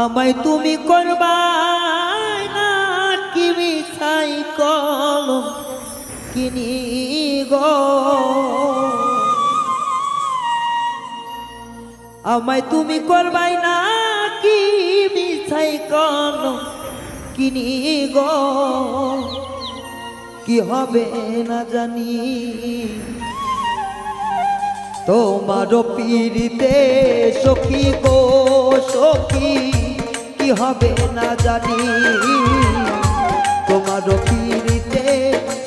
আমায় তুমি করবাই না কি মিছাই কলম কিনি গো, আমায় তুমি করবাই না কি মিছাই কলম কিনি গো, কি হবে না জানি তোমার পীড়িতে সখী গো সখী, কি হবে না জানি তোমার পীড়িতে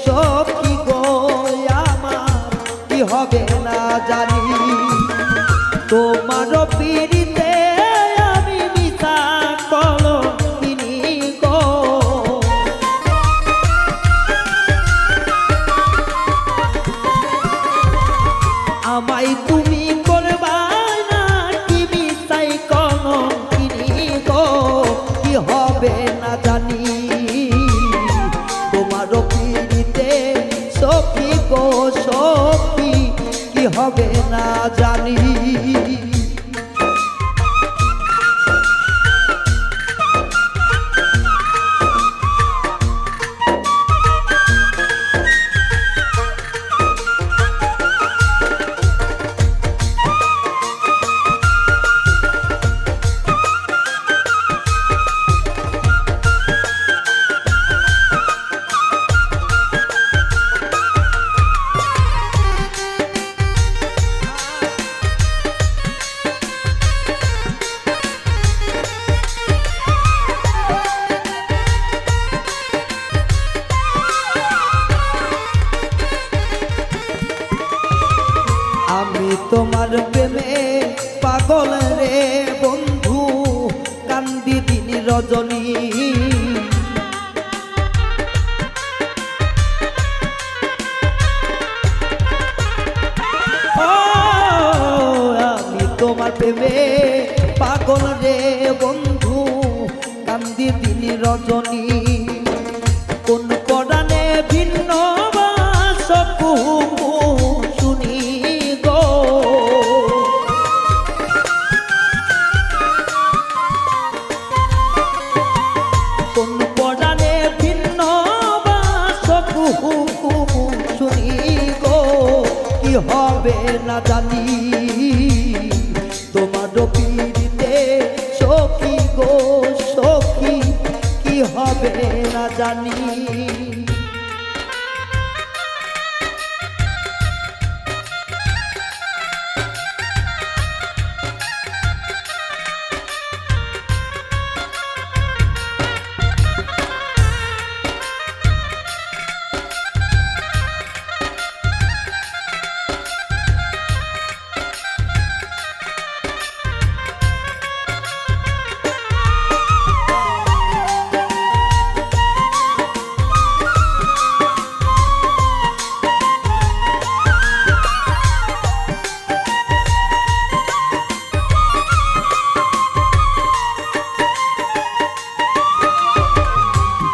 সখী গো আমার, কি হবে না জানি তোমার পীড়িতে আমি মিছা কলম কিনি গো, আমায় তুমি করবাই না কি মিছাই কলম কিনি গো, কি হবে না জানি তোমার পীড়িতে সখী গো সখী, কি হবে না জানি আমি তোমার প্রেমে পাগল রে বন্ধু, কান্দি দিন রজনী আমি তোমার প্রেমে পাগল রে বন্ধু, কান্দি দিন রজনী কোন পরাণে ভিন্ন শুনি গো, কোন পরাণে ভিন্ন শুনি গো, কি হবে না জানি তোমার পীড়িতে সখী গো সখী, কি হবে না জানি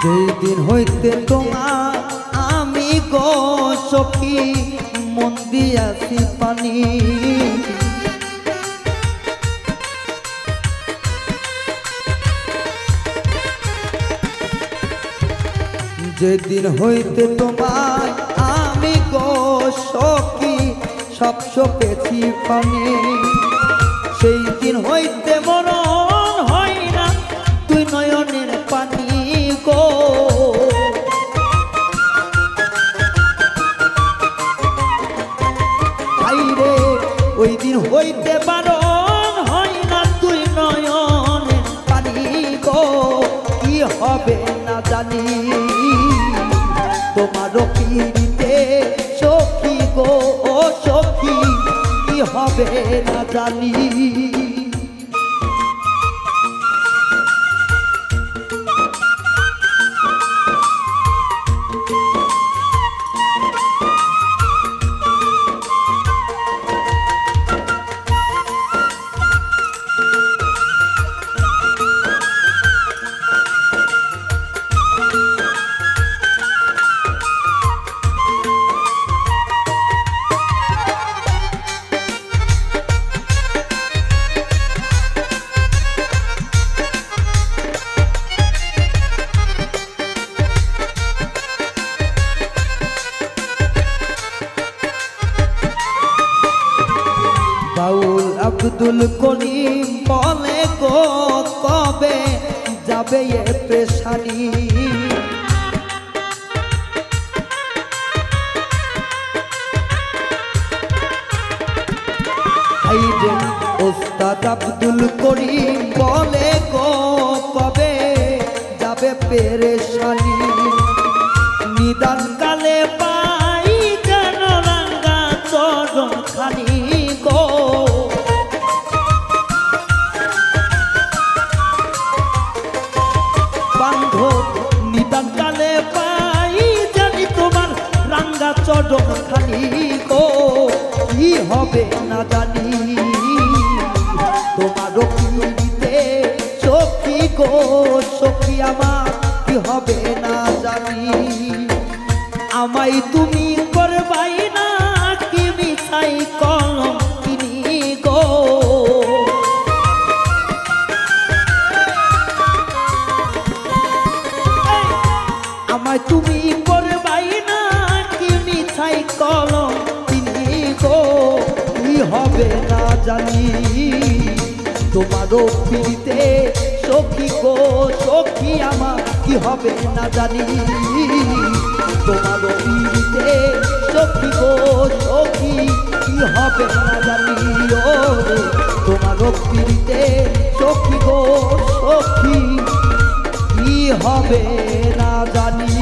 যেই দিন হইতে তোমার আমি গো সখী মন দিয়াছি পানি, যেদিন হইতে তোমার আমি গো সখী সব সপেছি পানি, সেই দিন হইতে মরণ হয় না তুই নয়নের পানি গো, আইরে ওই দিন হইতে বারণ হয় না তুই নয়নের পানি গো, কি হবে না জানি তোমার পীড়িতে সখী গো ও সখী, কি হবে না জানি বলে গো কবে যাবে এ পেশানি আইরে ওস্তাদ আব্দুল করিম বলে গো কবে যাবে পেরেশানি নিদান কালে পাই যেন রাঙ্গা চরণ খানি গো বান্ধব নিদান কালে পাই জানি তোমার রাঙ্গা চরণ খানি গো কি হবে না জানি তোমারও পিড়িতে সখী গো সখী আমার কি হবে না জানি আমায় তুমি করবাই না কি মিছাই কলম কিনি গো আমায় তুমি করবাই না কি মিছাই কলম কিনি গো কি হবে না জানি তোমারও পিড়িতে সখী গো সখী আমার কি হবে না জানি তোমারও পিড়িতে সখী গো সখী কি হবে না জানি ও তোমারও পিড়িতে সখী গো সখী কি হবে না জানি